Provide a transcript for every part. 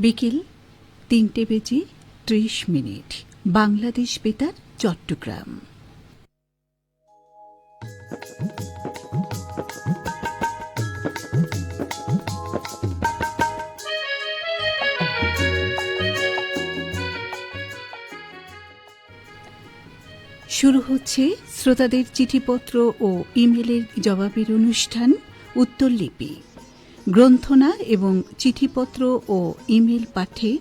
বিকেল ৩:৩০ বাংলাদেশ বেতার চট্টগ্রাম। শুরু হচ্ছে শ্রোতাদের চিঠিপত্র ও ইমেলের জবাবের অনুষ্ঠান উত্তরলিপি। গ্রন্থনা এবং চিঠিপত্র ও ইমেল পাঠে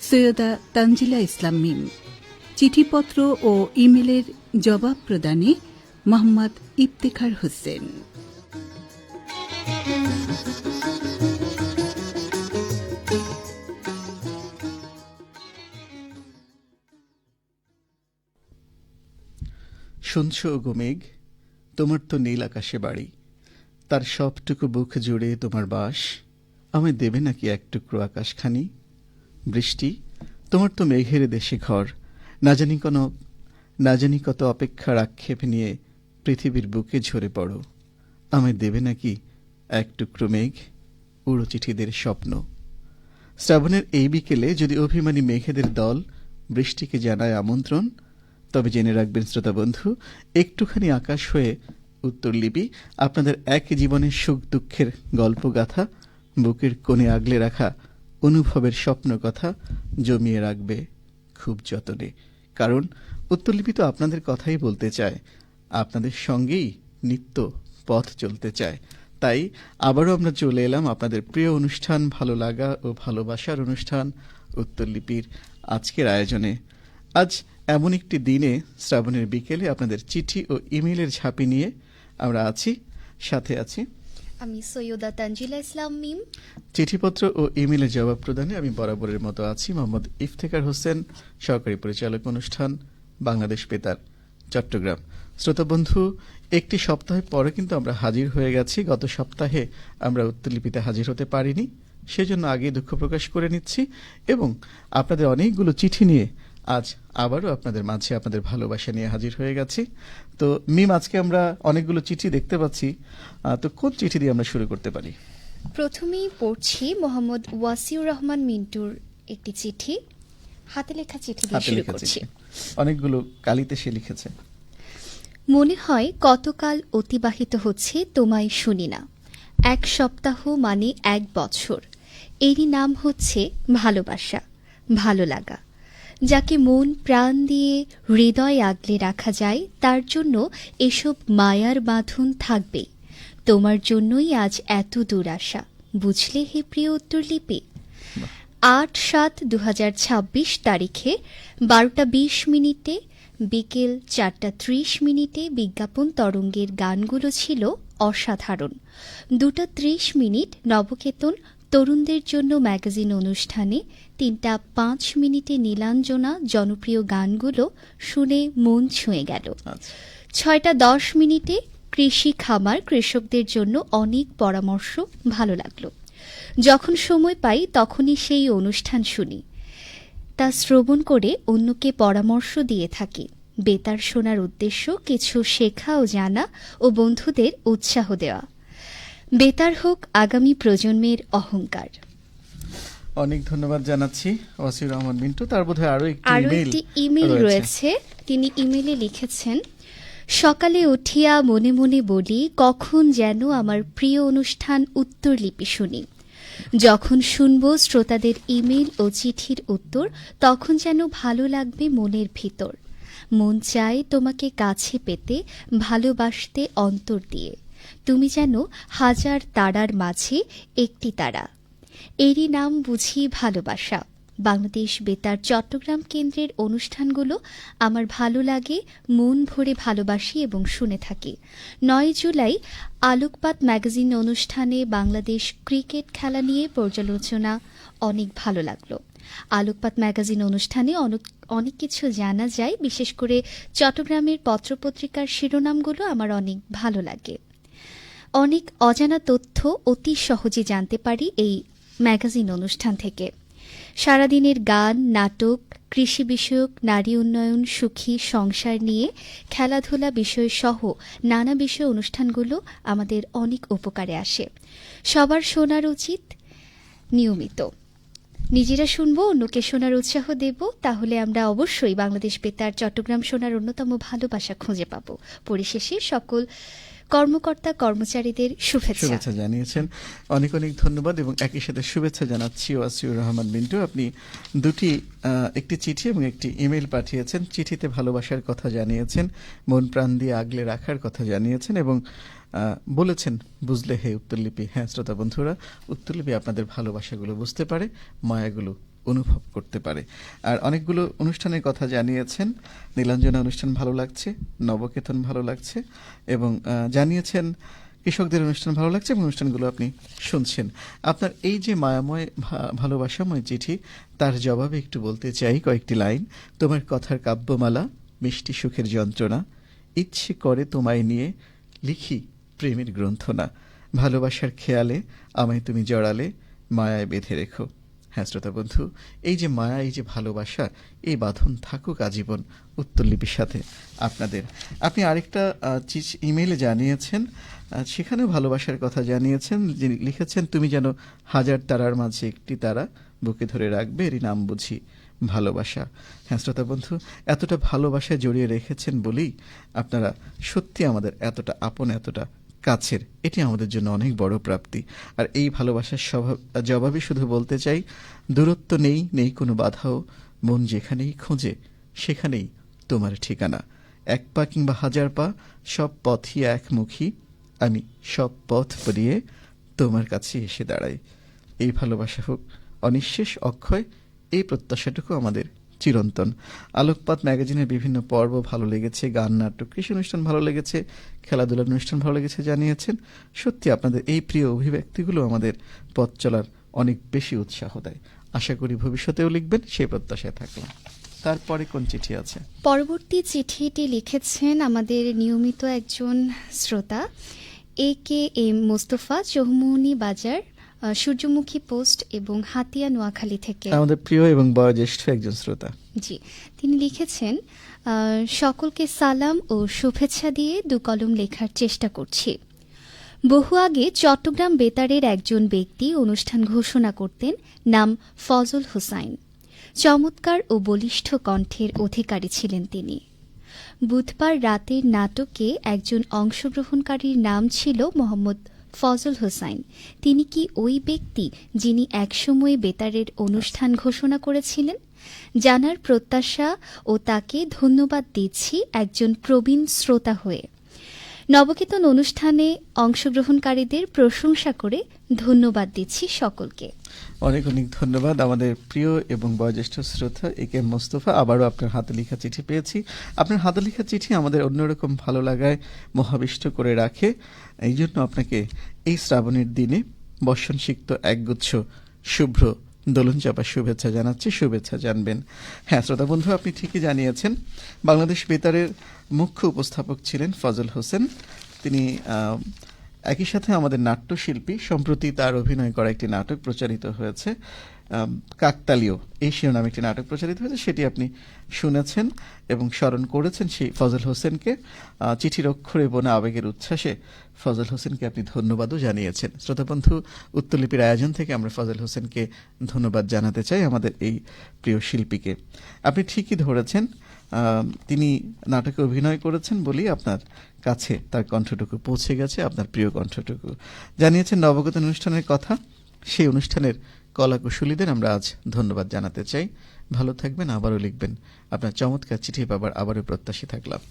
সৈয়দা তানজিলা ইসলাম মিম। চিঠিপত্র ও ইমেলের জবাব প্রদানে মোহাম্মদ ইফতেখার হোসেন। শুনছ গো মেঘ, তোমার তো নীল আকাশে বাড়ি, তার সবটুকু বুক জুড়ে তোমার বাস, আমায় দেবে নাকি এক টুকরো আকাশখানি? বৃষ্টি, তোমার তো মেঘের দেশে ঘর, না জানি কত অপেক্ষার আক্ষেপ নিয়ে পৃথিবীর বুকে ঝরে পড়ো, আমায় দেবে নাকি এক টুকরো মেঘ? উড়ো চিঠিদের স্বপ্ন। শ্রাবণের এই বিকেলে যদি অভিমানী মেঘেদের দল বৃষ্টিকে জানায় আমন্ত্রণ, তবে জেনে রাখবেন শ্রোতা বন্ধু, একটুখানি আকাশ হয়ে উত্তরলিপি আপনাদের এক জীবনের সুখ দুঃখের গল্পগাথা, বুকের কোণে আগলে রাখা অনুভবের স্বপ্ন কথা জমিয়ে রাখবে খুব যতনে। কারণ উত্তরলিপি তো আপনাদের কথাই বলতে চায়, আপনাদের সঙ্গেই নিত্য পথ চলতে চায়। তাই আবারও আমরা চলে এলাম আপনাদের প্রিয় অনুষ্ঠান, ভালো লাগা ও ভালোবাসার অনুষ্ঠান উত্তরলিপির আজকের আয়োজনে। আজ এমন একটি দিনে শ্রাবণের বিকেলে আপনাদের চিঠি ও ইমেলের ঝাঁপি নিয়ে আমরা আছি। সাথে আছি আমি সৈয়দা তানজিলা ইসলাম মিম। চিঠিপত্র ও ইমেলের জবাব প্রদানে আমি বরাবরের মতো আছি মোহাম্মদ ইফতেখার হোসেন, সহকারী পরিচালক অনুষ্ঠান বাংলাদেশ বেতার চট্টগ্রাম। শ্রোতা বন্ধু, একটি সপ্তাহ পরে কিন্তু আমরা হাজির হয়ে গেছি। গত সপ্তাহে আমরা উত্তরলিপিতে হাজির হতে পারিনি, সেজন্য আগে দুঃখ প্রকাশ করে নিচ্ছি এবং আপনাদের অনেকগুলো চিঠি নিয়ে আজ আবারও আপনাদের মাঝে আপনাদের ভালোবাসা নিয়ে হাজির হয়ে গেছি। তো মিম, আজকে আমরা অনেকগুলো চিঠি দেখতে পাচ্ছি, তো কোন চিঠি দিয়ে আমরা শুরু করতে পারি? প্রথমেই পড়ছি মোহাম্মদ ওয়াসিউর রহমান মিন্টুর একটি চিঠি, হাতে লেখা চিঠি দিয়ে শুরু করছি। অনেকগুলো কালিতে সে লিখেছে। মনে হয় কতকাল অতিবাহিত হচ্ছে তোমায় শুনি না, এক সপ্তাহ মানে এক বছর। এরই নাম হচ্ছে ভালোবাসা, ভালো লাগা। যাকে মন প্রাণ দিয়ে হৃদয় আগলে রাখা যায়, তার জন্য এসব মায়ার বাঁধন থাকবেই। তোমার জন্যই আজ এত দূর আসা, বুঝলে হে প্রিয় উত্তরলিপি। ৮/৭/২০২৬ তারিখে ১২:২০ বিকেল ৪:৩০ বিজ্ঞাপন তরঙ্গের গানগুলো ছিল অসাধারণ। ২:৩০ নবকেতন তরুণদের জন্য ম্যাগাজিন অনুষ্ঠানে ৩:০৫ নীলাঞ্জনা জনপ্রিয় গানগুলো শুনে মন ছুঁয়ে গেল। ৬:১০ কৃষি খামার কৃষকদের জন্য অনেক পরামর্শ ভালো লাগলো। যখন সময় পাই তখনই সেই অনুষ্ঠান শুনি, তা শ্রবণ করে অন্যকে পরামর্শ দিয়ে থাকি। বেতার শোনার উদ্দেশ্য কিছু শেখা ও জানা ও বন্ধুদের উৎসাহ দেওয়া। বেতার হোক আগামী প্রজন্মের অহংকার। অনেক ধন্যবাদ জানাচ্ছি ওয়াসিউর রহমান মিন্টু। তার বোধহয় আরো একটি ইমেল রয়েছে। তিনি ইমেলে লিখেছেন, সকালে উঠিয়া মনে মনে বলি, কখন যেন আমার প্রিয় অনুষ্ঠান উত্তরলিপি শুনি। যখন শুনব শ্রোতাদের ইমেল ও চিঠির উত্তর, তখন যেন ভালো লাগবে মনের ভিতর। মন চায় তোমাকে কাছে পেতে, ভালোবাসতে অন্তর দিয়ে। তুমি যেন হাজার তারার মাঝে একটি তারা। এরই নাম বুঝি ভালোবাসা। বাংলাদেশ বেতার চট্টগ্রাম কেন্দ্রের অনুষ্ঠানগুলো আমার ভালো লাগে, মন ভরে ভালোবাসি এবং শুনে থাকি। ৯ জুলাই আলোকপাত ম্যাগাজিন অনুষ্ঠানে বাংলাদেশ ক্রিকেট খেলা নিয়ে পর্যালোচনা অনেক ভালো লাগলো। আলোকপাত ম্যাগাজিন অনুষ্ঠানে অনেক কিছু জানা যায়, বিশেষ করে চট্টগ্রামের পত্রপত্রিকার শিরোনামগুলো আমার অনেক ভালো লাগে। অনেক অজানা তথ্য অতি সহজে জানতে পারি এই ম্যাগাজিন অনুষ্ঠান থেকে। সারাদিনের গান, নাটক, কৃষি বিষয়ক, নারী উন্নয়ন, সুখী সংসার নিয়ে খেলাধুলা বিষয় সহ নানা বিষয় অনুষ্ঠানগুলো আমাদের অনেক উপকারে আসে। সবার শোনার উচিত নিয়মিত। নিজেরা শুনবো, অন্যকে শোনার উৎসাহ দেব, তাহলে আমরা অবশ্যই বাংলাদেশ বেতার চট্টগ্রাম শোনার অন্যতম ভালোবাসা খুঁজে পাবো। পরিশেষে সকল কর্মকর্তা কর্মচারীদের শুভেচ্ছা। শুভেচ্ছা জানিয়েছেন, অনেক অনেক ধন্যবাদ। এবং একই সাথে শুভেচ্ছা জানাচ্ছি ওয়াসিউর রহমান মিন্টু। আপনি দুটি একটি চিঠি এবং একটি ইমেল পাঠিয়েছেন। চিঠিতে ভালোবাসার কথা জানিয়েছেন, মন প্রাণ দিয়ে আগলে রাখার কথা জানিয়েছেন এবং বলেছেন বুঝলে হে উত্তরলিপি। হ্যাঁ শ্রোতা বন্ধুরা, উত্তরলিপি আপনাদের ভালোবাসাগুলো বুঝতে পারে, মায়াগুলো অনুভব করতে পারে। আর অনেকগুলো অনুষ্ঠানের কথা জানিয়েছেন। নীলাঞ্জনা অনুষ্ঠান ভালো লাগছে, নবকেতন ভালো লাগছে এবং জানিয়েছেন কৃষকদের অনুষ্ঠান ভালো লাগছে এবং অনুষ্ঠানগুলো আপনি শুনছেন। আপনার এই যে মায়াময় ভালোবাসাময় চিঠি, তার জবাবে একটু বলতে চাই কয়েকটি লাইন। তোমার কথার কাব্যমালা, মিষ্টি সুখের যন্ত্রণা, ইচ্ছে করে তোমায় নিয়ে লিখি প্রেমের গ্রন্থনা, ভালোবাসার খেয়ালে আমায় তুমি জড়ালে, মায়ায় বেঁধে রেখো। হ্যাঁ শ্রোতা বন্ধু, এই যে মায়া, এই যে ভালোবাসা, এই বাঁধন থাকুক আজীবন উত্তরলিপির সাথে আপনাদের। আপনি আরেকটা ইমেইলে জানিয়েছেন, সেখানেও ভালোবাসার কথা জানিয়েছেন। যিনি লিখেছেন তুমি যেন হাজার তারার মাঝে একটি তারা, বুকে ধরে রাখবে এরই নাম বুঝি ভালোবাসা। হ্যাঁ শ্রোতা বন্ধু, এতটা ভালোবাসায় জড়িয়ে রেখেছেন বলেই আপনারা সত্যি আমাদের এতটা আপন, এতটা কাছের। এটি আমাদের জন্য অনেক বড় প্রাপ্তি। আর এই ভালোবাসার জবাবই শুধু বলতে চাই, দূরত্ব নেই, নেই কোনো বাধাও, মন যেখানেই খোঁজে সেখানেই তোমার ঠিকানা। এক পা কিংবা হাজার পা, সব পথই একমুখী, আমি সব পথ পেরিয়ে তোমার কাছে এসে দাঁড়াই। এই ভালোবাসা হোক অনিঃশেষ, অক্ষয়, এই প্রত্যাশাটুকু আমাদের চিরন্তন। আলোকপাত ম্যাগাজিনের বিভিন্ন পর্ব ভালো লেগেছে, গান, নাটক, কৃষি অনুষ্ঠান ভালো লেগেছে, খেলাধুলার অনুষ্ঠান ভালো লেগেছে জানিয়েছেন। সত্যি আপনাদের এই প্রিয় অভিব্যক্তিগুলো আমাদের পথ চলার অনেক বেশি উৎসাহ দেয়। আশা করি ভবিষ্যতেও লিখবেন, সেই প্রত্যাশায় থাকলাম। তারপরে কোন চিঠি আছে? পরবর্তী চিঠিটি লিখেছেন আমাদের নিয়মিত একজন শ্রোতা AKM মোস্তফা, চৌমুহনী বাজার, সূর্যমুখী পোস্ট এবং হাতিয়া নোয়াখালী থেকে। আমাদের প্রিয় এবং বয়োজ্যেষ্ঠ একজন শ্রোতা। জি, তিনি লিখেছেন সকলকে সালাম ও শুভেচ্ছা দিয়ে দু কলম লেখার চেষ্টা করছি। বহু আগে চট্টগ্রাম বেতারের একজন ব্যক্তি অনুষ্ঠান ঘোষণা করতেন, নাম ফজল হোসাইন। চমৎকার ও বলিষ্ঠ কণ্ঠের অধিকারী ছিলেন তিনি। বুধবার রাতের নাটকে একজন অংশগ্রহণকারীর নাম ছিল মোহাম্মদ ফজল হোসাইন। তিনি কি ওই ব্যক্তি যিনি একসময় বেতারের অনুষ্ঠান ঘোষণা করেছিলেন? জানার প্রত্যাশা ও তাকে ধন্যবাদ দিচ্ছি একজন প্রবীণ শ্রোতা হয়ে। নবকেতন অনুষ্ঠানে অংশগ্রহণকারীদের প্রশংসা করে ধন্যবাদ দিচ্ছি সকলকে। অনেক অনেক ধন্যবাদ আমাদের প্রিয় এবং বয়োজ্যেষ্ঠ শ্রোতা AKM মোস্তফা। আবারও আপনার হাতে লেখা চিঠি পেয়েছি। আপনার হাতে লেখা চিঠি আমাদের অন্যরকম ভালো লাগায় মহাবিষ্ট করে রাখে। এই জন্য আপনাকে এই শ্রাবণের দিনে বর্ষণ সিক্ত একগুচ্ছ শুভ্র দোলন চাপা শুভেচ্ছা জানাচ্ছি। শুভেচ্ছা জানবেন। হ্যাঁ শ্রোতা বন্ধু, আপনি ঠিকই জানিয়েছেন, বাংলাদেশ বেতারের মুখ্য উপস্থাপক ছিলেন ফজল হোসেন। তিনি একই সাথে আমাদের নাট্যশিল্পী। সম্প্রতি তার অভিনয় করা একটি নাটক প্রচারিত হয়েছে, কাকতালীয়, এই শিরোনামে একটি নাটক প্রচারিত হয়েছে, সেটি আপনি শুনেছেন এবং স্মরণ করেছেন সেই ফজল হোসেনকে। চিঠির অক্ষরে বোনা আবেগের উচ্ছ্বাসে ফজল হোসেনকে আপনি ধন্যবাদও জানিয়েছেন। শ্রোতাবন্ধু, উত্তরলিপির আয়োজন থেকে আমরা ফজল হোসেনকে ধন্যবাদ জানাতে চাই, আমাদের এই প্রিয় শিল্পীকে। আপনি ঠিকই ধরেছেন, তিনি নাটকে অভিনয় করেছেন বলেই আপনার কাছে তার কণ্ঠটুকু পৌঁছে গেছে, আপনার প্রিয় কণ্ঠটুকু। জানিয়েছেন নবগত অনুষ্ঠানের কথা, সেই অনুষ্ঠানের কলাকুশলীদের আমরা আজ ধন্যবাদ জানাতে চাই। ভালো থাকবেন, আবারও লিখবেন। আপনার চমৎকার চিঠি পাবার আবারও প্রত্যাশী থাকলাম।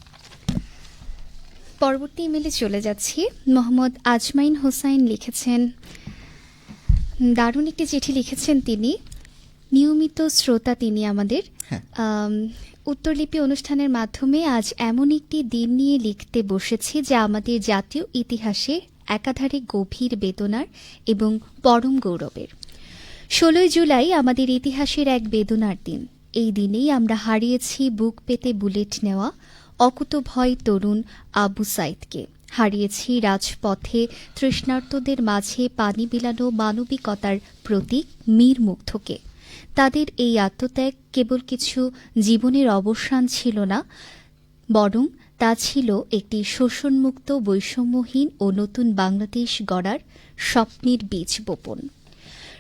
পরবর্তী ইমেলে চলে যাচ্ছি। মোহাম্মদ আজমাইন হোসাইন লিখেছেন, দারুণ একটি চিঠি লিখেছেন তিনি। নিয়মিত শ্রোতা তিনি আমাদের। উত্তরলিপি অনুষ্ঠানের মাধ্যমে আজ এমন একটি দিন নিয়ে লিখতে বসেছি যা আমাদের জাতীয় ইতিহাসে একাধারে গভীর বেদনার এবং পরম গৌরবের। 16 জুলাই আমাদের ইতিহাসের এক বেদনার দিন। এই দিনেই আমরা হারিয়েছি বুক পেতে বুলেট নেওয়া অকুতভয় তরুণ আবু সাইদকে, হারিয়েছি রাজপথে তৃষ্ণার্তদের মাঝে পানি বিলানো মানবিকতার প্রতীক মীর মুগ্ধকে। তাদের এই আত্মত্যাগ কেবল কিছু জীবনের অবসান ছিল না, বরং তা ছিল একটি শোষণমুক্ত, বৈষম্যহীন ও নতুন বাংলাদেশ গড়ার স্বপ্নের বীজ বপন।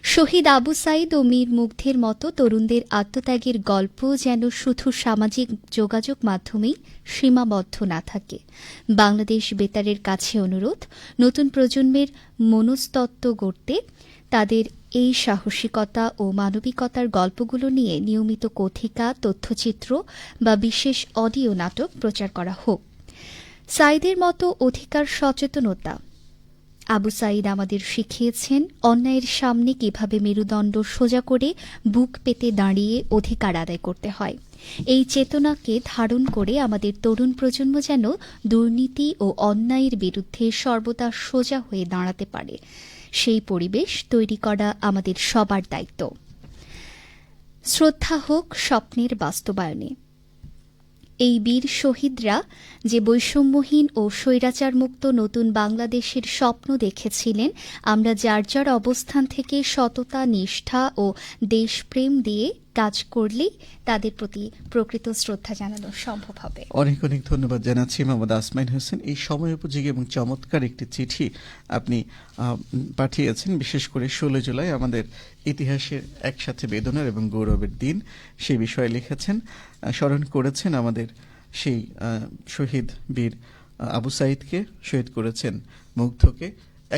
শহীদ আবু সাইদ ও মীর মুগ্ধের মতো তরুণদের আত্মত্যাগের গল্প যেন শুধু সামাজিক যোগাযোগ মাধ্যমেই সীমাবদ্ধ না থাকে। বাংলাদেশ বেতারের কাছে অনুরোধ, নতুন প্রজন্মের মনস্তত্ত্ব গড়তে তাদের এই সাহসিকতা ও মানবিকতার গল্পগুলো নিয়ে নিয়মিত কথিকা, তথ্যচিত্র বা বিশেষ অডিও নাটক প্রচার করা হোক। সাইদের মতো অধিকার সচেতনতা। আবু সাইদ আমাদের শিখিয়েছেন অন্যায়ের সামনে কিভাবে মেরুদণ্ড সোজা করে বুক পেতে দাঁড়িয়ে অধিকার আদায় করতে হয়। এই চেতনাকে ধারণ করে আমাদের তরুণ প্রজন্ম যেন দুর্নীতি ও অন্যায়ের বিরুদ্ধে সর্বদা সোজা হয়ে দাঁড়াতে পারে, সেই পরিবেশ তৈরি করা আমাদের সবার দায়িত্ব। শ্রদ্ধা হোক স্বপ্নের বাস্তবায়নে। এই বীর শহীদরা যে বৈষম্যহীন ও স্বৈরাচারমুক্ত নতুন বাংলাদেশের স্বপ্ন দেখেছিলেন, আমরা যার যার অবস্থান থেকে সততা, নিষ্ঠা ও দেশপ্রেম দিয়ে কাজ করলেই তাদের প্রতি প্রকৃত শ্রদ্ধা জানানো সম্ভব হবে। অনেক অনেক ধন্যবাদ জানাচ্ছি মোহাম্মদ আসমাইন হোসেন। এই সময় উপযোগী এবং চমৎকার একটি চিঠি আপনি পাঠিয়েছেন, বিশেষ করে 16 জুলাই আমাদের ইতিহাসের একসাথে বেদনার এবং গৌরবের দিন, সেই বিষয়ে লিখেছেন, স্মরণ করেছেন আমাদের সেই শহীদ বীর আবু সাইদকে, শহীদ করেছেন মুগ্ধকে।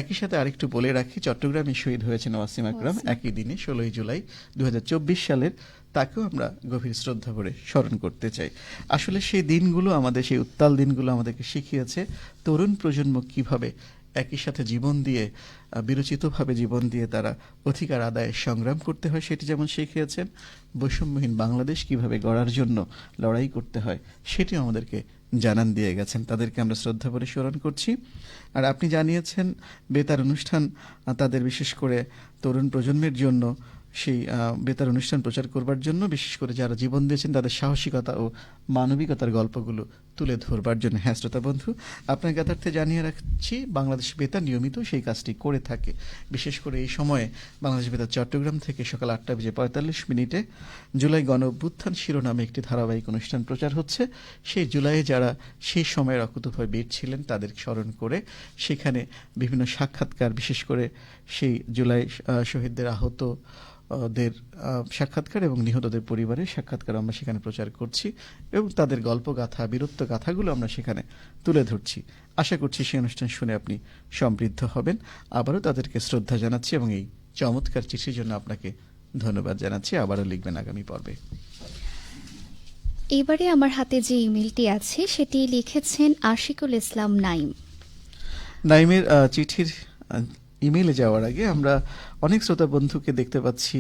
একই সাথে আরেকটু বলে রাখি, চট্টগ্রামে শহীদ হয়েছেন ওয়াসিম আকরাম একই দিনে 16 জুলাই 2024 সালের। তাকেও আমরা গভীর শ্রদ্ধা ভরে স্মরণ করতে চাই। আসলে সেই দিনগুলো, আমাদের সেই উত্তাল দিনগুলো আমাদেরকে শিখিয়েছে তরুণ প্রজন্ম কিভাবে একই সাথে জীবন দিয়ে, বিরচিতভাবে জীবন দিয়ে তারা অধিকার আদায়ের সংগ্রাম করতে হয়, সেটি যেমন শিখিয়েছেন। বৈষম্যহীন বাংলাদেশ কিভাবে গড়ার জন্য লড়াই করতে হয় সেটিও আমাদেরকে জানান দিয়ে গেছেন। তাদেরকে আমরা শ্রদ্ধা ভরে স্মরণ করছি। আর আপনি জানিয়েছেন বেতার অনুষ্ঠান তাদের বিশেষ করে তরুণ প্রজন্মের জন্য, সেই বেতার অনুষ্ঠান প্রচার করবার জন্য, বিশেষ করে যারা জীবন দিয়েছেন তাদের সাহসিকতা ও মানবিকতার গল্পগুলো তুলে ধরবার জন্য। হ্যাঁ শ্রোতা বন্ধু, আপনার জ্ঞাতার্থে জানিয়ে রাখছি, বাংলাদেশ বেতার নিয়মিত সেই কাজটি করে থাকে। বিশেষ করে এই সময়ে বাংলাদেশ বেতার চট্টগ্রাম থেকে সকাল 8:45 জুলাই গণ অভ্যুত্থান শিরোনামে একটি ধারাবাহিক অনুষ্ঠান প্রচার হচ্ছে। সেই জুলাইয়ে যারা সেই সময়ের অকুতোভয় বীর ছিলেন তাদের স্মরণ করে সেখানে বিভিন্ন সাক্ষাৎকার, বিশেষ করে সেই জুলাই শহীদদের আহত দের সাক্ষাৎকার এবং নিহতদের পরিবারের সাক্ষাৎকার আমরা সেখানে প্রচার করছি এবং তাদের গল্পগাথা, বীরত্ব গাথাগুলো আমরা সেখানে তুলে ধরছি। আশা করছি সেই অনুষ্ঠান শুনে আপনি সমৃদ্ধ হবেন। আবারও তাদেরকে শ্রদ্ধা জানাচ্ছি এবং এই চমৎকার চিঠির জন্য আপনাকে ধন্যবাদ জানাচ্ছি। আবারও লিখবেন আগামী পর্বে। এবারে আমার হাতে যে ইমেলটি আছে সেটি লিখেছেন আশিকুল ইসলাম নাইম। নাইমের চিঠির ইমেলে যাওয়ার আগে আমরা অনেক শ্রোতা বন্ধুকে দেখতে পাচ্ছি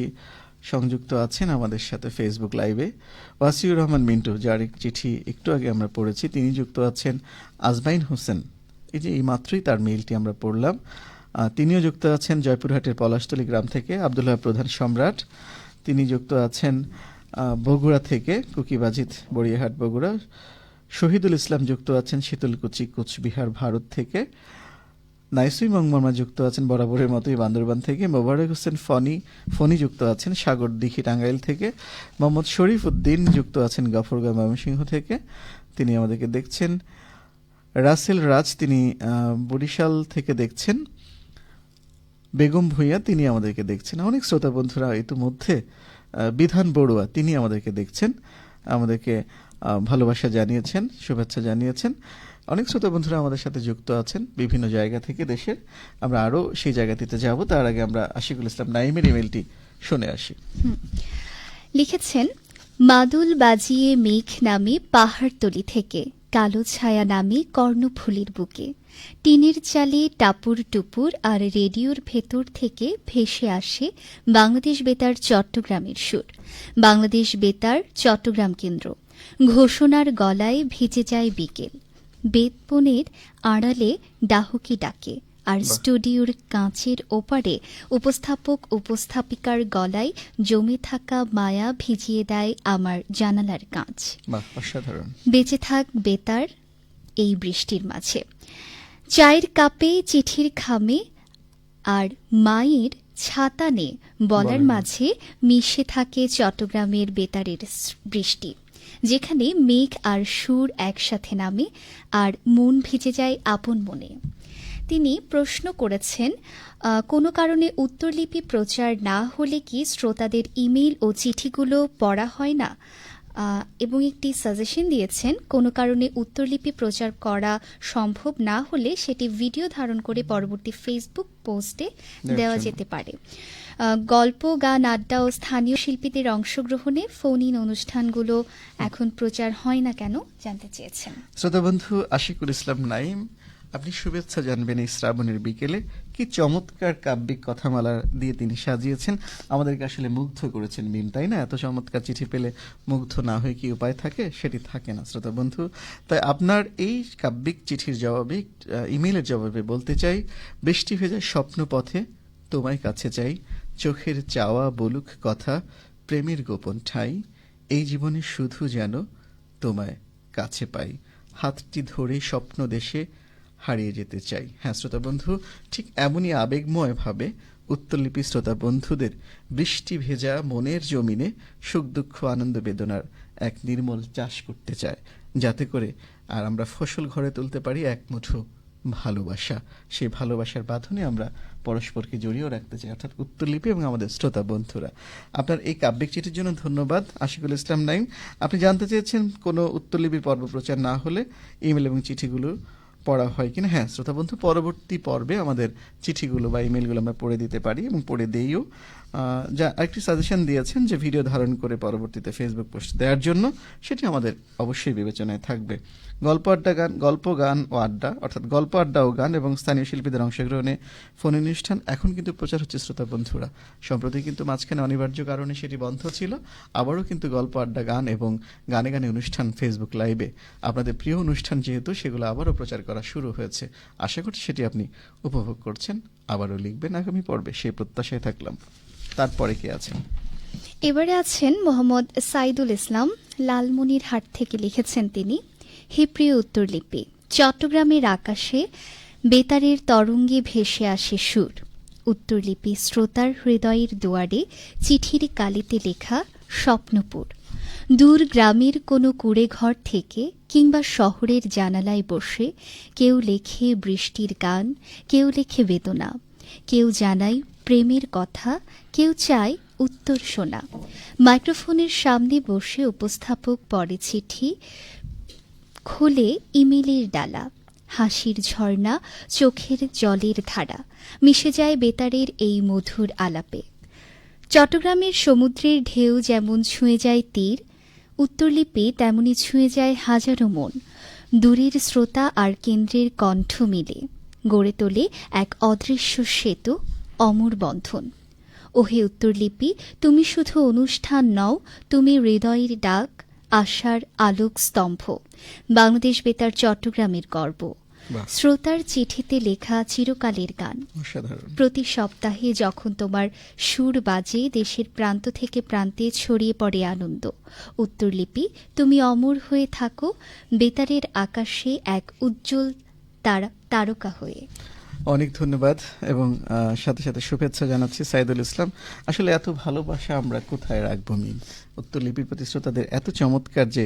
সংযুক্ত আছেন আমাদের সাথে ফেসবুক লাইভে। ওয়াসিউর রহমান মিন্টু, যার এক চিঠি একটু আগে আমরা পড়েছি, তিনি যুক্ত আছেন। আজমাইন হোসেন, এই যে এই মাত্রই তার মেইলটি আমরা পড়লাম, তিনিও যুক্ত আছেন জয়পুরহাটের পলাশতলী গ্রাম থেকে। আব্দুল্লাহ প্রধান সম্রাট, তিনি যুক্ত আছেন বগুড়া থেকে, কুকিবাজিত বড়িয়াহাট বগুড়া। শহীদুল ইসলাম যুক্ত আছেন শীতলকুচি কোচবিহার ভারত থেকে। নাইসুই মংমার্মা যুক্ত আছেন বরাবরের মতোই বান্দরবান থেকে। মোবারক হোসেন ফনি যুক্ত আছেন সাগরদিঘি টাঙ্গাইল থেকে। মোহাম্মদ শরীফ উদ্দিন যুক্ত আছেন গফরগাঁও ময়মনসিংহ থেকে, তিনি আমাদেরকে দেখছেন। রাসেল রাজ, তিনি বরিশাল থেকে দেখছেন। বেগম ভূঁইয়া, তিনি আমাদেরকে দেখছেন। অনেক শ্রোতা বন্ধুরা ইতিমধ্যে, বিধান বড়ুয়া, তিনি আমাদেরকে দেখছেন, আমাদেরকে ভালোবাসা জানিয়েছেন, শুভেচ্ছা জানিয়েছেন। অনেক শ্রোতা বন্ধুরা আমাদের সাথে যুক্ত আছেন বিভিন্ন জায়গা থেকে দেশের। আমরা আরও সেই জায়গাটিতে যাব, তার আগে আমরা আশিকুল ইসলাম নাইমের ইমেলটি শুনে আসি। লিখেছেন, মাদুল বাজিয়ে মেঘ নামে পাহাড়তলি থেকে, কালো ছায়া নামে কর্ণফুলির বুকে, টিনের চালে টাপুর টুপুর আর রেডিওর ভেতর থেকে ভেসে আসে বাংলাদেশ বেতার চট্টগ্রামের সুর। বাংলাদেশ বেতার চট্টগ্রাম কেন্দ্র, ঘোষণার গলায় ভিজে যায় বিকেল, বেদবনের আড়ালে ডাহুকি ডাকে, আর স্টুডিওর কাঁচের ওপারে উপস্থাপক উপস্থাপিকার গলায় জমে থাকা মায়া ভিজিয়ে দেয় আমার জানালার কাঁচ। অসাধারণ। বেঁচে থাক বেতার এই বৃষ্টির মাঝে। চায়ের কাপে, চিঠির খামে আর মায়ের ছাতানে বলার মাঝে মিশে থাকে চট্টগ্রামের বেতারের বৃষ্টি, যেখানে মেঘ আর সুর একসাথে নামে আর মন ভিজে যায় আপন মনে। তিনি প্রশ্ন করেছেন, কোনো কারণে উত্তরলিপি প্রচার না হলে কি শ্রোতাদের ইমেইল ও চিঠিগুলো পড়া হয় না? এবং একটি সাজেশন দিয়েছেন, কোনো কারণে উত্তরলিপি প্রচার করা সম্ভব না হলে সেটি ভিডিও ধারণ করে পরবর্তী ফেসবুক পোস্টে দেওয়া যেতে পারে। গল্প, গান, আড্ডা ও স্থানীয় শিল্পীদের অংশগ্রহণে ফোন ইন অনুষ্ঠানগুলো এখন প্রচার হয় না কেন জানতে চেয়েছেন। শ্রোতা বন্ধু আশিকুল ইসলাম নাইম, আপনি শুভেচ্ছা জানবেন এই শ্রাবণের বিকেলে। কি চমৎকার কাব্যিক কথামালা দিয়ে তিনি সাজিয়েছেন, আমাদেরকে আসলে মুগ্ধ করেছেন মিম, তাই না? এত চমৎকার চিঠি পেলে মুগ্ধ না হয়ে কি উপায় থাকে? সেটি থাকে না শ্রোতা বন্ধু। তাই আপনার এই কাব্যিক চিঠির জবাবে, ইমেইলের জবাবে বলতে চাই, বৃষ্টি ভেজা স্বপ্ন পথে তোমায় কাছে চাই, চোখের চাওয়া বলুক কথা, প্রেমের গোপন ঠাই, এই জীবনে শুধু যেন তোমায় কাছে পাই, হাতটি ধরে স্বপ্ন দেশে হারিয়ে যেতে চাই। হ্যাঁ শ্রোতা বন্ধু, ঠিক এমনই আবেগময় ভাবে উত্তরলিপি শ্রোতা বন্ধুদের বৃষ্টি ভেজা মনের জমিনে সুখ দুঃখ আনন্দ বেদনার এক নির্মল চাষ করতে চায়, যাতে করে আর আমরা ফসল ঘরে তুলতে পারি এক মুঠো ভালোবাসা। সেই ভালোবাসার বাঁধনে আমরা পরস্পরকে জড়িয়েও রাখতে চাই, অর্থাৎ উত্তরলিপি এবং আমাদের শ্রোতা বন্ধুরা। আপনার এই কাব্যিক চিঠির জন্য ধন্যবাদ আশিকুল ইসলাম নাইম। আপনি জানতে চেয়েছেন কোনো উত্তরলিপির পর্ব প্রচার না হলে ইমেল এবং চিঠিগুলো পড়া হয় কিনা। হ্যাঁ শ্রোতা বন্ধু, পরবর্তী পর্বে আমাদের চিঠিগুলো বা ইমেলগুলো আমরা পড়ে দিতে পারি এবং পড়ে দেইও। যা আরেকটি সাজেশন দিয়েছেন যে ভিডিও ধারণ করে পরবর্তীতে ফেসবুক পোস্ট দেওয়ার জন্য, সেটি আমাদের অবশ্যই বিবেচনায় থাকবে। গল্প গান ও আড্ডা, অর্থাৎ গল্প আড্ডা ও গান এবং স্থানীয় শিল্পীদের অংশগ্রহণে ফোন অনুষ্ঠান এখন কিন্তু প্রচার হচ্ছে শ্রোতা বন্ধুরা। সম্প্রতি কিন্তু মাঝখানে অনিবার্য কারণে সেটি বন্ধ ছিল, আবারও কিন্তু গল্প আড্ডা গান এবং গানে গানে অনুষ্ঠান ফেসবুক লাইভে আপনাদের প্রিয় অনুষ্ঠান যেহেতু, সেগুলো আবারও প্রচার করা শুরু হয়েছে। আশা করছি সেটি আপনি উপভোগ করছেন, আবারও লিখবেন আগামী পর্বে, সেই প্রত্যাশায় থাকলাম। তারপরে কে আছেন? এবারে আছেন মোহাম্মদ সাইদুল ইসলাম, লালমনিরহাট থেকে লিখেছেন তিনি, হে প্রিয় উত্তরলিপি, চট্টগ্রামের আকাশে বেতারের তরঙ্গে ভেসে আসে সুর। উত্তরলিপি শ্রোতার হৃদয়ের দুয়ারে চিঠির কালিতে লেখা স্বপ্নপুর। দূর গ্রামের কোনো কুড়ে ঘর থেকে কিংবা শহরের জানালায় বসে কেউ লেখে বৃষ্টির গান, কেউ লেখে বেদনা, কেউ জানায় প্রেমের কথা, কেউ চায় উত্তর শোনা। মাইক্রোফোনের সামনে বসে উপস্থাপক পড়ে চিঠি, খোলে ইমেলের ডালা, হাসির ঝর্ণা, চোখের জলের ধারা মিশে যায় বেতারের এই মধুর আলাপে। চট্টগ্রামের সমুদ্রের ঢেউ যেমন ছুঁয়ে যায় তীর, উত্তরলিপি তেমনি ছুঁয়ে যায় হাজারো মন। দূরের শ্রোতা আর কেন্দ্রের কণ্ঠ মিলে গড়ে তোলে এক অদৃশ্য সেতু, অমর বন্ধন। ওহে উত্তরলিপি, তুমি শুধু অনুষ্ঠান নও, তুমি হৃদয়ের ডাক, আশার আলোক স্তম্ভ, বাংলাদেশ বেতার চট্টগ্রামের গর্ব। শ্রোতার চিঠিতে লেখা চিরকালের গান। প্রতি সপ্তাহে যখন তোমার সুর বাজে, দেশের প্রান্ত থেকে প্রান্তে ছড়িয়ে পড়ে আনন্দ। উত্তরলিপি, তুমি অমর হয়ে থাকো বেতারের আকাশে এক উজ্জ্বল তারকা হয়ে। অনেক ধন্যবাদ এবং সাথে সাথে শুভেচ্ছা জানাচ্ছি সাইদুল ইসলাম। আসলে এত ভালোবাসা আমরা কোথায় রাখবো মিম? উত্তরলিপির প্রতি শ্রোতাদের এত চমৎকার যে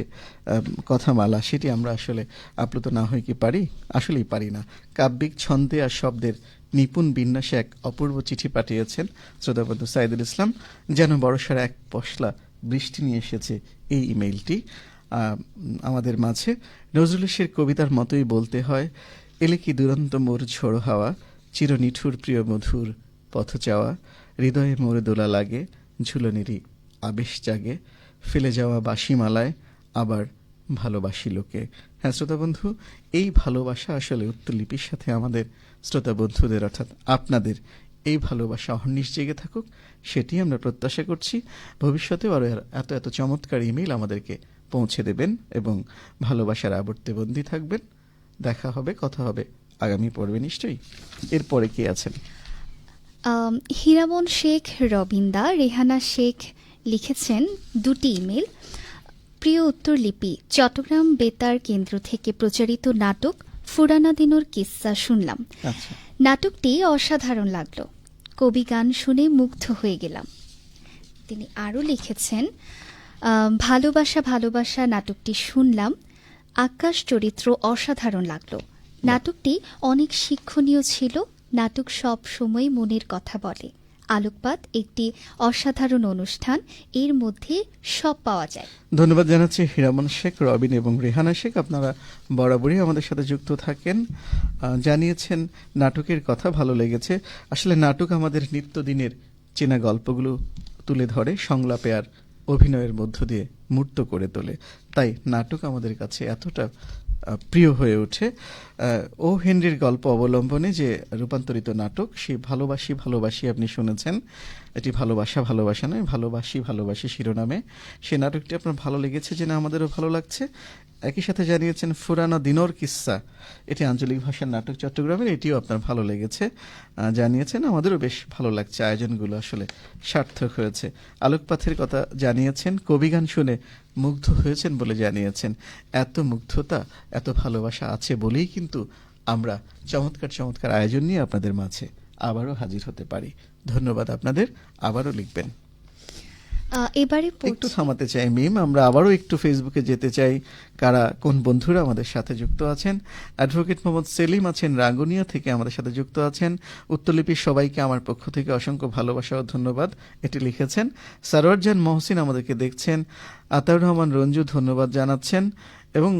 কথামালা, সেটি আমরা আসলে আপ্লুত না হয়ে কি পারি? আসলেই পারি না। কাব্যিক ছন্দে আর শব্দের নিপুণ বিন্যাসে এক অপূর্ব চিঠি পাঠিয়েছেন শ্রোতাবন্ধু সাইদুল ইসলাম। যেন বড়সড় এক পশলা বৃষ্টি নিয়ে এসেছে এই ইমেইলটি আমাদের মাঝে। নজরুল ইসলামের কবিতার মতোই বলতে হয়, এলে কি দুরন্ত মোর ঝোড়ো হাওয়া, চির নিঠুর প্রিয় মধুর পথ চাওয়া, হৃদয়ে মোরে দোলা লাগে, ঝুলনেরই আবেশ জাগে, ফেলে যাওয়া বাঁশিমালায় আবার ভালোবাসি লোকে। হ্যাঁ শ্রোতা বন্ধু, এই ভালোবাসা আসলে উত্তরলিপির সাথে আমাদের শ্রোতা বন্ধুদের, অর্থাৎ আপনাদের এই ভালোবাসা অহর্নিশ জেগে থাকুক, সেটি আমরা প্রত্যাশা করছি। ভবিষ্যতেও আরও এত এত চমৎকার ইমেইল আমাদেরকে পৌঁছে দেবেন এবং ভালোবাসার আবর্তে বন্দী থাকবেন। দেখা হবে, কথা হবে আগামী পর্বে নিশ্চয়ই। এরপরে কে আছেন? হীরামন শেখ রবিন্দা, রেহানা শেখ লিখেছেন দুটি ইমেল। প্রিয় উত্তরলিপি, চট্টগ্রাম বেতার কেন্দ্র থেকে প্রচারিত নাটক ফুরানা দিনুর কিস্সা শুনলাম। নাটকটি অসাধারণ লাগলো, কবি গান শুনে মুগ্ধ হয়ে গেলাম। তিনি আরও লিখেছেন, ভালোবাসা ভালোবাসা নাটকটি শুনলাম, আকাশ চরিত্র অসাধারণ লাগলো, নাটকটি অনেক শিক্ষণীয় ছিল। নাটক সব সময় মনের কথা বলে। আলোকপাত একটি অসাধারণ অনুষ্ঠান, এর মধ্যে সব পাওয়া যায়। ধন্যবাদ জানাচ্ছি হিরামন শেখ, রবিন এবং রেহানা শেখ। আপনারা বরাবরই আমাদের সাথে যুক্ত থাকেন। জানিয়েছেন নাটকের কথা ভালো লেগেছে। আসলে নাটক আমাদের নিত্যদিনের চেনা গল্পগুলো তুলে ধরে, সংলাপে আর অভিনয়ের মধ্য দিয়ে মূর্ত করে তোলে। তাই নাটক আমাদের কাছে এতটা প্রিয় হয়ে ওঠে। ও হেনরির গল্প অবলম্বনে যে রূপান্তরিত নাটক, সেই ভালোবাসি ভালোবাসি আপনি শুনেছেন। এটি ভালোবাসা ভালোবাসা নয়, ভালোবাসি ভালোবাসি শিরোনামে সে নাটকটি আপনার ভালো লেগেছে যে না, আমাদেরও ভালো লাগছে। একই সাথে জানিয়েছেন ফুরানা দিনোর কিস্সা, এটি আঞ্চলিক ভাষার নাটক চট্টগ্রামের, এটিও আপনার ভালো লেগেছে। জানিয়েছেন আমাদেরও বেশ ভালো লাগছে, আয়োজনগুলো আসলে সার্থক হয়েছে। আলোকপাতের কথা জানিয়েছেন, কবিগান শুনে মুগ্ধ হয়েছেন বলে জানিয়েছেন। এত মুগ্ধতা, এত ভালোবাসা আছে বলেই কিন্তু আমরা চমৎকার চমৎকার আয়োজন নিয়ে আপনাদের মাঝে আবারও হাজির হতে পারি। ধন্যবাদ আপনাদের। আবারও লিখবেন। এবারে একটু থামাতে চাই মিম, আমরা আবারও একটু ফেসবুকে যেতে চাই। কারা কোন বন্ধুরা আমাদের সাথে যুক্ত আছেন? অ্যাডভোকেট মোহাম্মদ সেলিম আছেন রাঙ্গুনিয়া থেকে আমাদের সাথে যুক্ত আছেন। উত্তরলিপির সবাইকে আমার পক্ষ থেকে অসংখ্য ভালোবাসা ও ধন্যবাদ, এটি লিখেছেন। সারোয়ারজান মহসিন আমাদেরকে দেখছেন। আতাউর রহমান রঞ্জু ধন্যবাদ জানাচ্ছেন এবং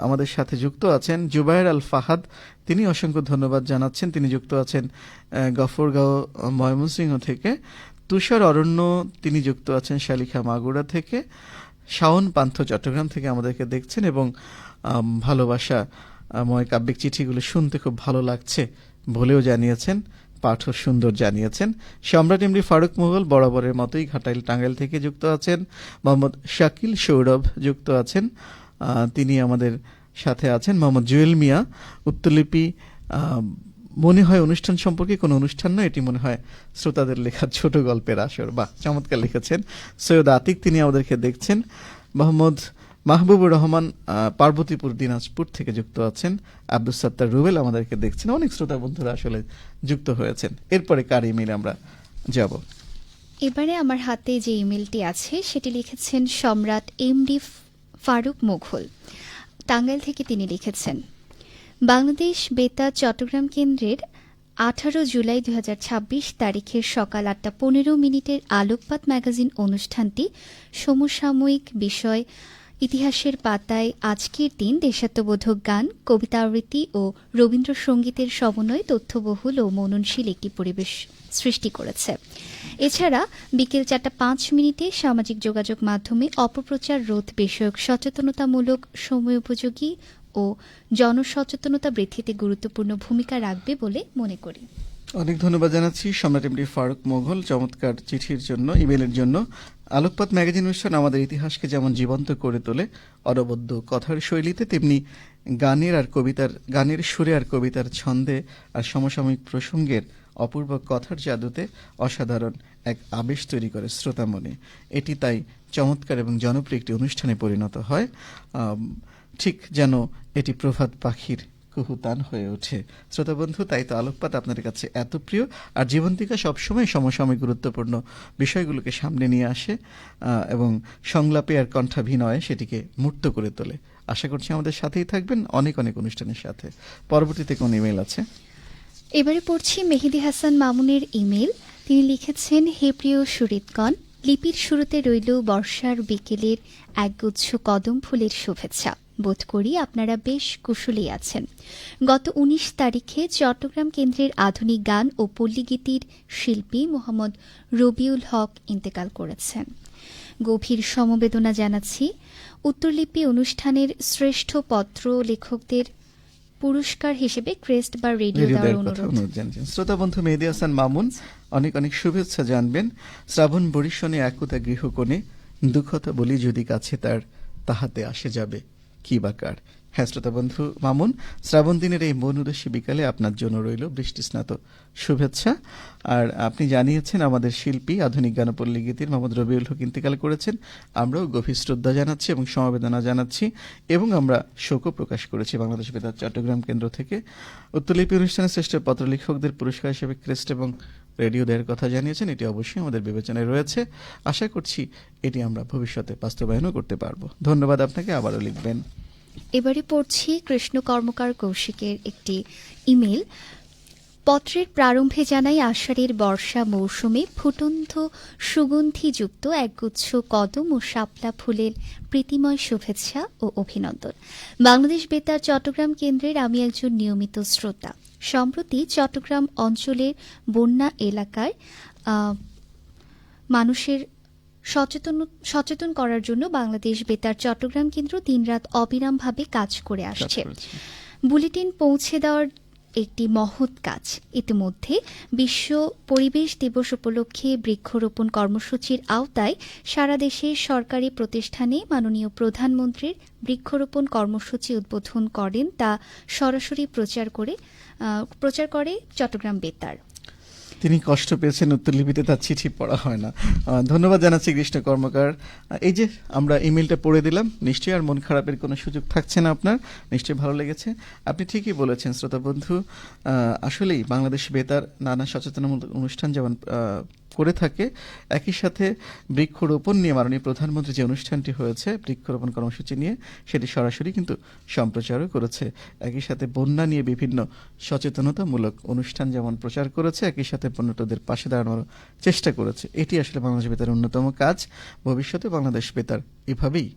আমাদের সাথে যুক্ত আছেন জুবায়ের আল ফাহাদ, তিনি অসংখ্য ধন্যবাদ জানাচ্ছেন। তিনি যুক্ত আছেন গফরগাঁও ময়মনসিংহ থেকে। তুষার অরণ্য, তিনি যুক্ত আছেন শালিখা মাগুরা থেকে। শাওন পান্থ চট্টগ্রাম থেকে আমাদেরকে দেখছেন এবং ভালোবাসা ময় কাব্যিক চিঠিগুলো শুনতে খুব ভালো লাগছে বলেও জানিয়েছেন। পাঠও সুন্দর জানিয়েছেন। সম্রাট এমডি ফারুক মুঘল বরাবরের মতোই ঘাটাইল টাঙ্গাইল থেকে যুক্ত আছেন। মোহাম্মদ শাকিল সৌরভ যুক্ত আছেন, তিনি আমাদের সাথে আছেন। মোহাম্মদ জুয়েল মিয়া, উত্তরলিপি মনে হয় অনুষ্ঠান সম্পর্কে কোনো অনুষ্ঠান নয়, এটি মনে হয় শ্রোতাদের লেখা ছোট গল্পের আসর। বা চমৎকার লিখেছেন। সৈয়দ আতিক, তিনি আমাদেরকে দেখছেন। মোহাম্মদ মাহবুবুর রহমান পার্বতীপুর দিনাজপুর থেকে যুক্ত আছেন। আব্দুল সাত্তার রুবেল আমাদেরকে দেখছেন। অনেক শ্রোতা বন্ধুরা আসলে যুক্ত হয়েছেন। এরপরে কার ইমেইলে আমরা যাব? এবারে আমার হাতে যে ইমেলটি আছে সেটি লিখেছেন সম্রাট এমডি ফারুক মুঘল, টাঙ্গাইল থেকে। তিনি লিখেছেন, বাংলাদেশ বেতার চট্টগ্রাম কেন্দ্রের 18 জুলাই 2026 তারিখের সকাল 8:15 আলোকপাত ম্যাগাজিন অনুষ্ঠানটি সমসাময়িক বিষয় ইতিহাসের পাতায় আজকের দিন দেশাত্মবোধক গান, কবিতা আবৃত্তি ও রবীন্দ্রসঙ্গীতের সমন্বয়ে তথ্যবহুল ও মননশীল একটি পরিবেশ সৃষ্টি করেছে। এছাড়া বিকেল 4:05 সামাজিক যোগাযোগ মাধ্যমে অপপ্রচার রোধ বিষয়ক সচেতনতামূলক সময়োপযোগী ও জনসচেতনতা বৃদ্ধিতে গুরুত্বপূর্ণ ভূমিকা রাখবে বলে মনে করি। অনেক ধন্যবাদ জানাচ্ছি সম্রাট এমডি ফারুক মুঘল চমৎকার চিঠির জন্য, ইমেলের জন্য। আলোকপাত ম্যাগাজিন অনুষ্ঠান আমাদের ইতিহাসকে যেমন জীবন্ত করে তোলে অনবদ্য কথার শৈলীতে, তেমনি গানের সুরে আর কবিতার ছন্দে আর সমসাময়িক প্রসঙ্গের অপূর্ব কথার জাদুতে অসাধারণ এক আবেশ তৈরি করে শ্রোতা মনে। এটি তাই চমৎকার এবং জনপ্রিয় একটি অনুষ্ঠানে পরিণত হয়, ঠিক যেন এটি প্রভাত পাখির কুহুতান হয়ে ওঠে। শ্রোতা বন্ধু, তাই তো আলোকপাত আপনাদের কাছে এত প্রিয়। আর জীবন্তিকা সবসময় সমসাময়িক গুরুত্বপূর্ণ বিষয়গুলোকে সামনে নিয়ে আসে এবং সংলাপে আর কণ্ঠাভিনয়ে সেটিকে মূর্ত করে তোলে। আশা করছি আমাদের সাথেই থাকবেন অনেক অনেক অনুষ্ঠানের সাথে। পরবর্তীতে কোন ইমেল আছে? এবারে পড়ছি মেহেদি হাসান মামুনের ইমেল। তিনি লিখেছেন, হে প্রিয় সুরিতগণ, লিপির শুরুতে রইল বর্ষার বিকেলের একগুচ্ছ কদম ফুলের শুভেচ্ছা। বোধ করি আপনারা বেশ কুশলী আছেন। গত 19 তারিখে চট্টগ্রাম কেন্দ্রের আধুনিক গান ও পল্লীগীতির শিল্পী মোহাম্মদ রবিউল হক ইন্তেকাল করেছেন। গভীর সমবেদনা জানাচ্ছি। উত্তরলিপি অনুষ্ঠানের শ্রেষ্ঠ পত্র লেখকদের পুরস্কার হিসেবে ক্রেস্ট বা রেডিও দেওয়ার অনুরোধ জানিয়েছেন। শ্রোতা বন্ধু মেহেদি হাসান মামুন অনেক অনেক শুভেচ্ছা জানবেন। শ্রাবণ বরিশনে একুতা গৃহকোণে, দুঃখতা বলি যদি কাছে তার, তাহাতে আসে যাবে কি বাকার। হ্যাঁ শ্রোতা বন্ধু মামুন, শ্রাবণ দিনের এই মন উদাসী বিকালে আপনার জন্য রইল বৃষ্টিস্নাত শুভেচ্ছা। আর আপনি জানিয়েছেন আমাদের শিল্পী আধুনিক গান পল্লী গীতির মোহাম্মদ রবিউল হক ইন্তেকাল করেছেন। আমরাও গভীর শ্রদ্ধা জানাচ্ছি এবং সমবেদনা জানাচ্ছি এবং আমরা শোকও প্রকাশ করেছি বাংলাদেশ বেতার চট্টগ্রাম কেন্দ্র থেকে। উত্তরলিপি অনুষ্ঠানের শ্রেষ্ঠ পত্র লেখকদের পুরস্কার হিসেবে ক্রেস্ট এবং রেডিও দেওয়ার কথা জানিয়েছেন। এটি অবশ্যই আমাদের বিবেচনায় রয়েছে। আশা করছি এটি আমরা ভবিষ্যতে বাস্তবায়নও করতে পারবো। ধন্যবাদ আপনাকে। আবারও লিখবেন। এবারে পড়ছি কৃষ্ণ কর্মকার কৌশিকের একটি ইমেল। পত্রের প্রারম্ভে জানাই আষাঢ়ের বর্ষা মৌসুমে ফুটন্ত সুগন্ধিযুক্ত একগুচ্ছ কদম ও শাপলা ফুলের প্রীতিময় শুভেচ্ছা ও অভিনন্দন। বাংলাদেশ বেতার চট্টগ্রাম কেন্দ্রের আমি একজন নিয়মিত শ্রোতা। সম্প্রতি চট্টগ্রাম অঞ্চলের বন্যা এলাকায় মানুষের সচেতন করার জন্য বাংলাদেশ বেতার চট্টগ্রাম কেন্দ্র দিনরাত অবিরামভাবে কাজ করে আসছে। বুলেটিন পৌঁছে দেওয়ার একটি মহৎ কাজ। ইতিমধ্যে বিশ্ব পরিবেশ দিবস উপলক্ষে বৃক্ষরোপণ কর্মসূচির আওতায় সারা দেশের সরকারি প্রতিষ্ঠানে মাননীয় প্রধানমন্ত্রীর বৃক্ষরোপণ কর্মসূচি উদ্বোধন করেন, তা সরাসরি প্রচার করে চট্টগ্রাম বেতার। তিনি কষ্ট পেয়েছেন, উত্তরলিপিতে তার চিঠি পড়া হয় না। ধন্যবাদ জানাচ্ছি কৃষ্ণ কর্মকার। এই যে আমরা ইমেলটা পড়ে দিলাম, নিশ্চয়ই আর মন খারাপের কোনো সুযোগ থাকছে না আপনার, নিশ্চয়ই ভালো লেগেছে। আপনি ঠিকই বলেছেন শ্রোতা বন্ধু, আসলেই বাংলাদেশ বেতার নানা সচেতনমূলক অনুষ্ঠান যেমন করে থাকে, একই সাথে বৃক্ষরোপণ নিয়ে মাননীয় প্রধানমন্ত্রী যে অনুষ্ঠানটি হয়েছে বৃক্ষরোপণ কর্মসূচি নিয়ে, সেটি সরাসরি কিন্তু সম্প্রচারও করেছে। একই সাথে বন্যা নিয়ে বিভিন্ন সচেতনতামূলক অনুষ্ঠান যেমন প্রচার করেছে, একই সাথে বন্যাতদের পাশে দাঁড়ানোর চেষ্টা করেছে। এটি আসলে বাংলাদেশ বেতারের অন্যতম কাজ। ভবিষ্যতে বাংলাদেশ বেতার এভাবেই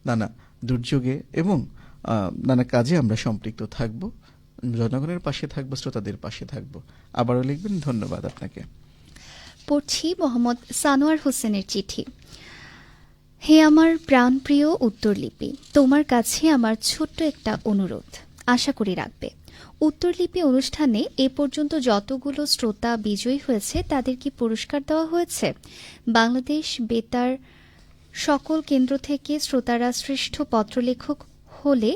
নানা দুর্যোগে এবং নানা কাজে আমরা সম্পৃক্ত থাকব, জনগণের পাশে থাকব, শ্রোতাদের পাশে থাকব। আবারও লিখবেন। ধন্যবাদ আপনাকে। পড়ছি মোহাম্মদ সানোয়ার হোসেনের চিঠি। হে আমার প্রাণপ্রিয় উত্তরলিপি, তোমার কাছে আমার ছোট্ট একটা অনুরোধ, আশা করি রাখবে। উত্তরলিপি অনুষ্ঠানে এ পর্যন্ত যতগুলো শ্রোতা বিজয়ী হয়েছে তাদের কি পুরস্কার দেওয়া হয়েছে? বাংলাদেশ বেতার সকল কেন্দ্র থেকে শ্রোতারা শ্রেষ্ঠ পত্রলেখক হলে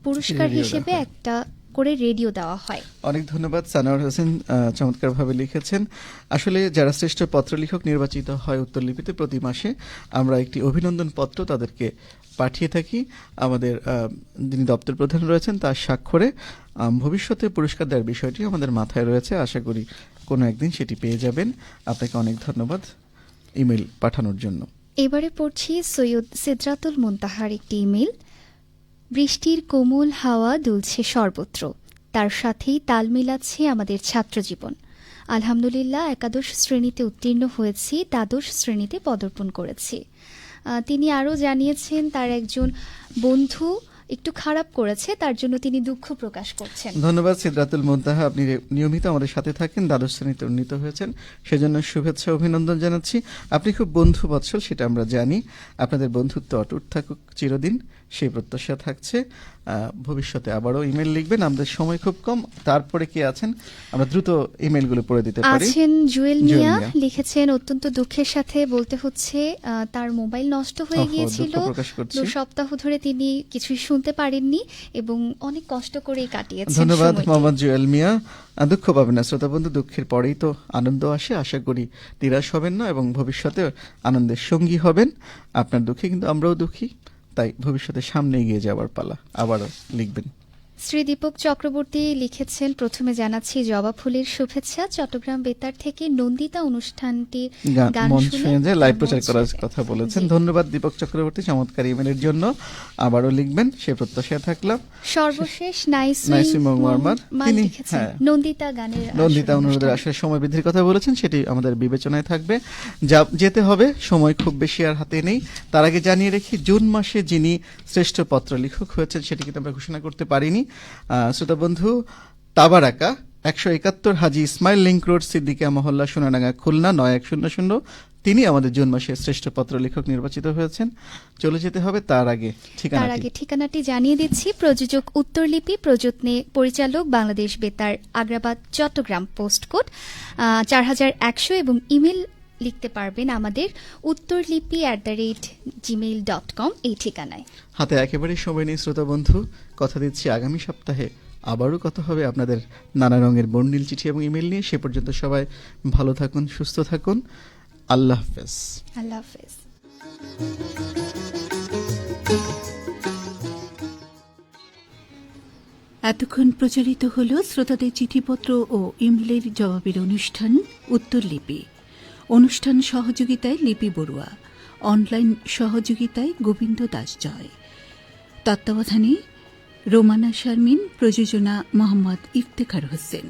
পুরস্কার হিসেবে একটা করে রেডিও দেওয়া হয়। অনেক ধন্যবাদ সানোয়ার হোসেন, চমৎকারভাবে লিখেছেন। আসলে যারা শ্রেষ্ঠ পত্রলেখক নির্বাচিত হয় উত্তরলিপিতে, প্রতি মাসে আমরা একটি অভিনন্দন পত্র তাদেরকে পাঠিয়ে থাকি। আমাদের যিনি দপ্তর প্রধান রয়েছেন তার স্বাক্ষরে ভবিষ্যতে পুরস্কার দেওয়ার বিষয়টি আমাদের মাথায় রয়েছে। আশা করি কোনো একদিন সেটি পেয়ে যাবেন। আপনাকে অনেক ধন্যবাদ ইমেল পাঠানোর জন্য। এবারে পড়ছি সৈয়দ সিদরাতুল মুনতাহার একটি ইমেল। বৃষ্টির কোমল হাওয়া দুলছে সর্বত্র, তার সাথেই তাল মিলাচ্ছে আমাদের ছাত্রজীবন। আলহামদুলিল্লাহ, একাদশ শ্রেণীতে উত্তীর্ণ হয়েছি, দ্বাদশ শ্রেণীতে পদার্পণ করেছি। তিনি আরও জানিয়েছেন তার একজন বন্ধু একটু খারাপ করেছে, তার জন্য তিনি দুঃখ প্রকাশ করছেন। ধন্যবাদ সিদরাতুল মুনতাহা, আপনি নিয়মিত আমাদের সাথে থাকেন, দ্বাদশ শ্রেণীতে উন্নীত হয়েছেন, সেজন্য শুভেচ্ছা অভিনন্দন জানাচ্ছি। আপনি খুব বন্ধু বৎসল, সেটা আমরা জানি। আপনাদের বন্ধুত্ব অটুট থাকুক চিরদিন, সেই প্রত্যাশা থাকছে। ভবিষ্যতে আবারও ইমেল লিখবেন। আমাদের সময় খুব কম, তারপরে কি আছেন আমরা দ্রুত ইমেলগুলো পড়ে দিতে পারি। আছেন জুয়েল মিয়া, লিখেছেন অত্যন্ত দুঃখের সাথে বলতে হচ্ছে তার মোবাইল নষ্ট হয়ে গিয়েছিল, 2 সপ্তাহ ধরে তিনি কিছুই শুনতে পারেননি এবং অনেক কষ্ট করেই কাটিয়েছেন। ধন্যবাদ মোহাম্মদ জুয়েল মিয়া। দুঃখ পাবেন না শ্রোতা বন্ধু, দুঃখের পরেই তো আনন্দ আসে। আশা করি নিরাশ হবেন না এবং ভবিষ্যতে আনন্দের সঙ্গী হবেন। আপনার দুঃখে কিন্তু আমরাও দুঃখী, তাই ভবিষ্যতে সামনে এগিয়ে যাওয়ার পালা। আবারও লিখবেন। শ্রী দীপক চক্রবর্তী লিখেছেন, প্রথমে জানাচ্ছি জবা ফুলের শুভেচ্ছা। চট্টগ্রাম বেতার থেকে নন্দিতা অনুষ্ঠানটি গান শুনে লাইভ প্রচার করার কথা বলেছেন। ধন্যবাদ দীপক চক্রবর্তী চমৎকার ইমেলের জন্য। আবারও লিখবেন, সে প্রত্যাশায় থাকলাম। সর্বশেষ তিনি নন্দিতা গানের নন্দিতা অনুরোধের আসলে সময় বৃদ্ধির কথা বলেছেন, সেটি আমাদের বিবেচনায় থাকবে। যেতে হবে, সময় খুব বেশি আর হাতে নেই। তার আগে জানিয়ে রেখি, জুন মাসে যিনি শ্রেষ্ঠ পত্র লেখক হয়েছেন সেটি কিন্তু আমরা ঘোষণা করতে পারিনি। শ্রোতা বন্ধু, তাবারাকা 171 হাজি ইসমাইল লিংক রোড, সিদ্দিকিয়া মহল্লা, সোনাডাঙ্গা, খুলনা 9100। তিনি আমাদের জুন মাসে শ্রেষ্ঠ পত্র লেখক নির্বাচিত হয়েছেন। চলে যেতে হবে, তার আগে ঠিকানাটি জানিয়ে দিচ্ছি। প্রযোজক উত্তরলিপি, পরিচালক বাংলাদেশ বেতার, আগ্রাবাদ, চট্টগ্রাম, পোস্টকোড 4100 এবং ইমেল লিখতে পারবেন আমাদের uttorlipi@gmail.com এই ঠিকানায়। হাতে একেবারে সময় নেই শ্রোতা বন্ধু, কথা দিচ্ছি আগামী সপ্তাহে আবারও কথা হবে আপনাদের নানা রঙের বর্ণিল চিঠি এবং ইমেল নিয়ে। সে পর্যন্ত সবাই ভালো থাকুন, সুস্থ থাকুন। আল্লাহ হাফেজ। আল্লাহ হাফেজ। এতক্ষণ প্রচারিত হল শ্রোতাদের চিঠিপত্র ও ইমেলের জবাবের অনুষ্ঠান উত্তরলিপি। অনুষ্ঠান সহযোগিতায় লিপি বড়ুয়া, অনলাইন সহযোগিতায় গোবিন্দ দাস জয়। তত্ত্বাবধানে রোমানা শারমিন, প্রযোজনা মোহাম্মদ ইফতেখার হোসেন।